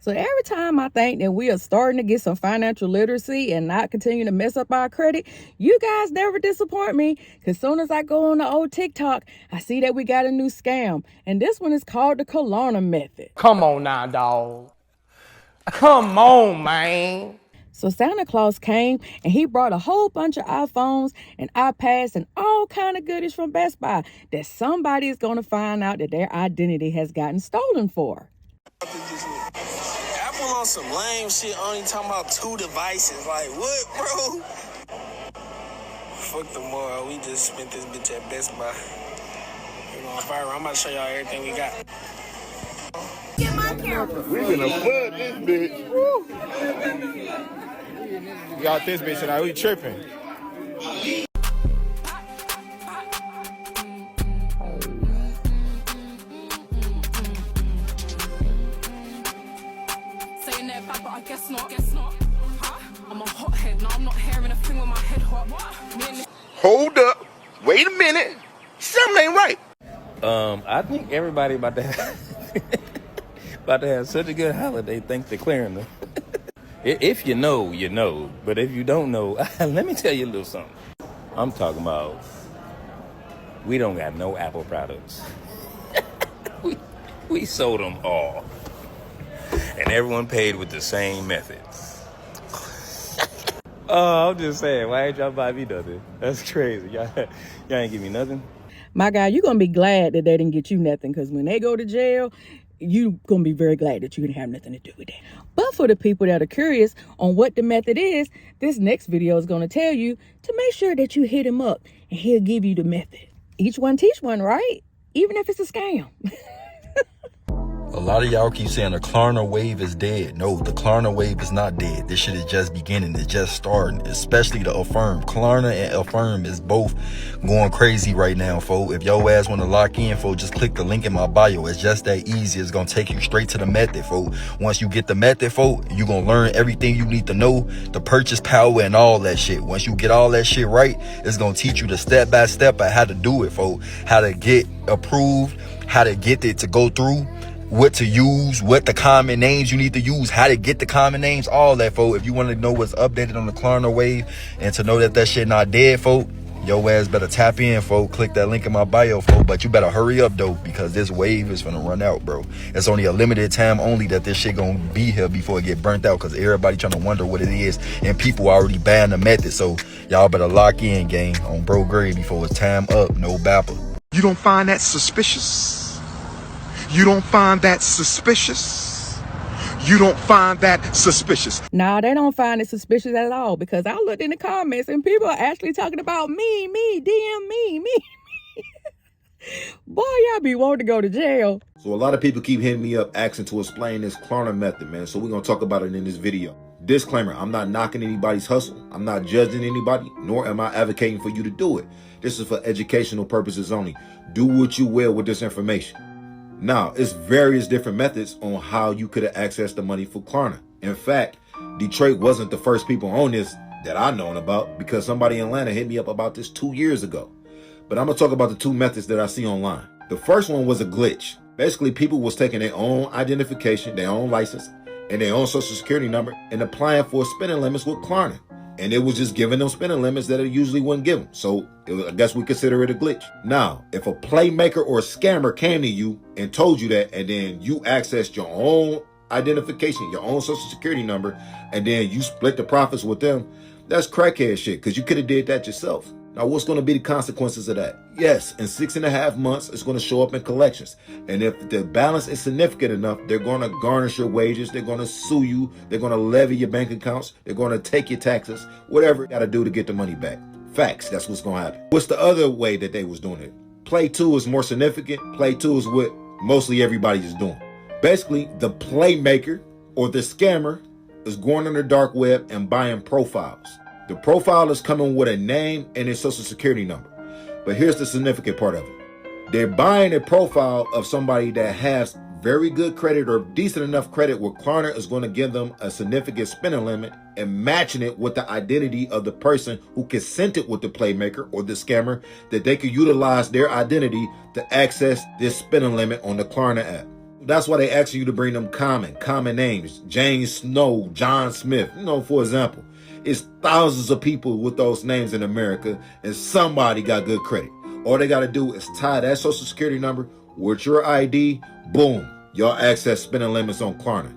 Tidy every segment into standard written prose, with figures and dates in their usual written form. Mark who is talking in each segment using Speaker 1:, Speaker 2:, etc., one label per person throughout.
Speaker 1: So every time I think that we are starting to get some financial literacy and not continue to mess up our credit, you guys never disappoint me. Because soon as I go on the old TikTok, I see that we got a new scam. And this one is called the Klarna method.
Speaker 2: Come on now, dog. Come on, man.
Speaker 1: So Santa Claus came and he brought a whole bunch of iPhones and iPads and all kind of goodies from Best Buy that somebody is going to find out that their identity has gotten stolen for.
Speaker 3: Apple on some lame shit, only talking about 2 devices. Like, what, bro? Fuck the moral. We just spent this bitch at Best Buy. You know, I'm about to show y'all everything we got.
Speaker 4: Get my camera.
Speaker 5: We gonna flood this bitch. Woo. We got this bitch tonight. We tripping.
Speaker 4: Saying that back, but I guess not. Huh? I'm a hothead. No, I'm not hearing a thing with my head hot.
Speaker 5: Hold up. Wait a minute. Something ain't right.
Speaker 6: I think everybody about to have such a good holiday thanks to Klarna. If you know, you know. But if you don't know, let me tell you a little something. I'm talking about we don't got no Apple products. we sold them all. And everyone paid with the same methods. Oh, I'm just saying, why ain't y'all buy me nothing? That's crazy. Y'all ain't give me nothing.
Speaker 1: My guy, you're going to be glad that they didn't get you nothing, because when they go to jail, you're going to be very glad that you didn't have nothing to do with that. But for the people that are curious on what the method is, this next video is going to tell you to make sure that you hit him up and he'll give you the method. Each one teach one, right? Even if it's a scam.
Speaker 7: A lot of y'all keep saying the Klarna wave is dead. No, the Klarna wave is not dead. This shit is just beginning. It's just starting, especially the Affirm. Klarna and Affirm is both going crazy right now, folks. If your ass want to lock in, folks, just click the link in my bio. It's just that easy. It's going to take you straight to the method, folks. Once you get the method, folks, you're going to learn everything you need to know, the purchase power and all that shit. Once you get all that shit right, it's going to teach you the step-by-step of how to do it, folks. How to get approved, how to get it to go through, what to use, what the common names you need to use, how to get the common names, all that, folks. If you want to know what's updated on the Klarna wave and to know that shit not dead, folks, your ass better tap in, folks. Click that link in my bio, folks. But you better hurry up, though, because this wave is gonna run out, bro. It's only a limited time only that this shit gonna be here before it get burnt out, because everybody trying to wonder what it is, and people already banned the method. So y'all better lock in, gang, on Bro Gray before it's time up. No bapper.
Speaker 8: You don't find that suspicious? You don't find that suspicious? You don't find that suspicious?
Speaker 1: Nah, they don't find it suspicious at all, because I looked in the comments and people are actually talking about me, DM me. Boy, y'all be wanting to go to jail.
Speaker 9: So a lot of people keep hitting me up asking to explain this Klarna method, man. So we're going to talk about it in this video. Disclaimer, I'm not knocking anybody's hustle. I'm not judging anybody, nor am I advocating for you to do it. This is for educational purposes only. Do what you will with this information. Now, it's various different methods on how you could have accessed the money for Klarna. In fact, Detroit wasn't the first people on this that I known about, because somebody in Atlanta hit me up about this 2 years ago. But I'm going to talk about the two methods that I see online. The first one was a glitch. Basically, people was taking their own identification, their own license, and their own social security number and applying for spending limits with Klarna. And it was just giving them spending limits that it usually wouldn't give them. So I guess we consider it a glitch. Now, if a playmaker or a scammer came to you and told you that, and then you accessed your own identification, your own social security number, and then you split the profits with them, that's crackhead shit, because you could have did that yourself. Now, what's going to be the consequences of that? Yes, in 6.5 months, it's going to show up in collections. And if the balance is significant enough, they're going to garnish your wages. They're going to sue you. They're going to levy your bank accounts. They're going to take your taxes, whatever you got to do to get the money back. Facts, that's what's going to happen. What's the other way that they was doing it? Play 2 is more significant. Play 2 is what mostly everybody is doing. Basically, the playmaker or the scammer is going on the dark web and buying profiles. The profile is coming with a name and a social security number. But here's the significant part of it. They're buying a profile of somebody that has very good credit or decent enough credit where Klarna is going to give them a significant spending limit and matching it with the identity of the person who consented with the playmaker or the scammer, that they could utilize their identity to access this spending limit on the Klarna app. That's why they ask you to bring them common names. James Snow, John Smith, for example. It's thousands of people with those names in America, and somebody got good credit. All they got to do is tie that social security number with your ID. Boom. Y'all access spending limits on Klarna.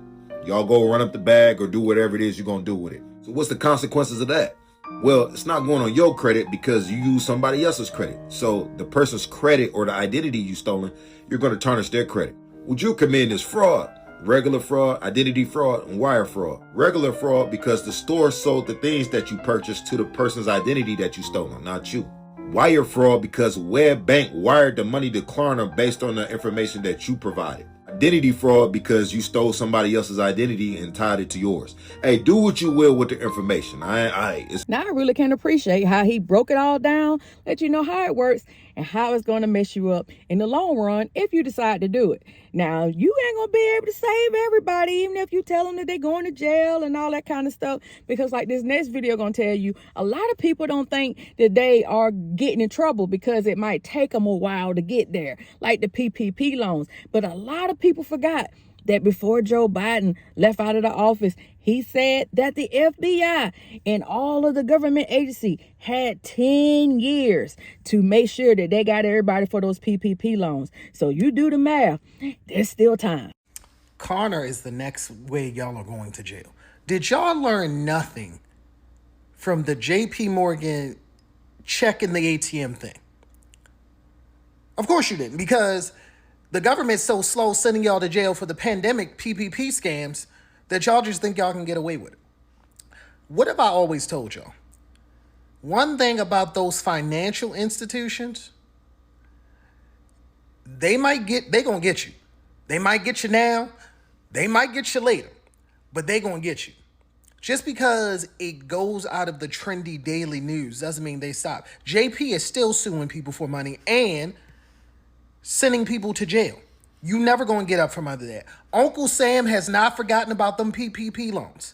Speaker 9: Y'all go run up the bag or do whatever it is you're going to do with it. So what's the consequences of that? Well, it's not going on your credit because you use somebody else's credit. So the person's credit or the identity you stolen, you're going to tarnish their credit. What you're committing is fraud. Regular fraud, identity fraud, and wire fraud. Regular fraud because the store sold the things that you purchased to the person's identity that you stolen, not you. Wire fraud because Web Bank wired the money to Klarna based on the information that you provided. Identity fraud because you stole somebody else's identity and tied it to yours. Hey, do what you will with the information. Now I
Speaker 1: really can appreciate how he broke it all down, let you know how it works and how it's going to mess you up in the long run if you decide to do it. Now, you ain't going to be able to save everybody, even if you tell them that they're going to jail and all that kind of stuff. Because like this next video going to tell you, a lot of people don't think that they are getting in trouble because it might take them a while to get there, like the PPP loans. But a lot of people forgot that before Joe Biden left out of the office, he said that the FBI and all of the government agency had 10 years to make sure that they got everybody for those PPP loans. So you do the math, there's still time.
Speaker 2: Klarna is the next way y'all are going to jail. Did y'all learn nothing from the JP Morgan checking the ATM thing? Of course you didn't, because the government's so slow sending y'all to jail for the pandemic PPP scams that y'all just think y'all can get away with it. What have I always told y'all? One thing about those financial institutions, they gonna get you. They might get you now, they might get you later, but they gonna get you. Just because it goes out of the trendy daily news doesn't mean they stop. JP is still suing people for money and sending people to jail. You never gonna get up from under that. Uncle Sam has not forgotten about them PPP loans.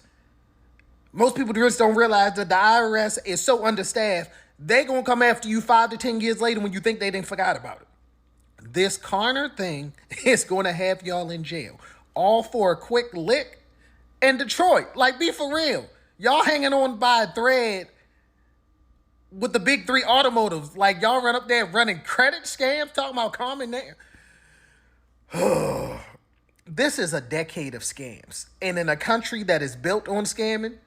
Speaker 2: Most people just don't realize that the IRS is so understaffed, they gonna come after you 5 to 10 years later when you think they didn't forgot about it. This Klarna thing is gonna have y'all in jail. All for a quick lick in Detroit. Like, be for real. Y'all hanging on by a thread with the big three automotives. Like, y'all run up there running credit scams, talking about common name. This is a decade of scams. And in a country that is built on scamming,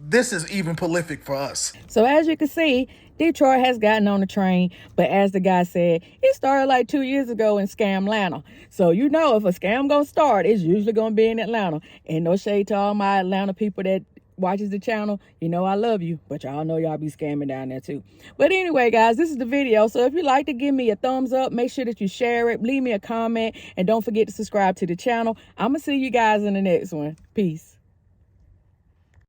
Speaker 2: this is even prolific for us.
Speaker 1: So as you can see, Detroit has gotten on the train, but as the guy said, it started like 2 years ago in Scamlanta. So you know if a scam gonna start, it's usually gonna be in Atlanta. And no shade to all my Atlanta people that watches the channel. You know I love you, but y'all know y'all be scamming down there too. But anyway, guys, this is the video. So if you like to give me a thumbs up, make sure that you share it, leave me a comment, and don't forget to subscribe to the channel. I'm gonna see you guys in the next one. Peace.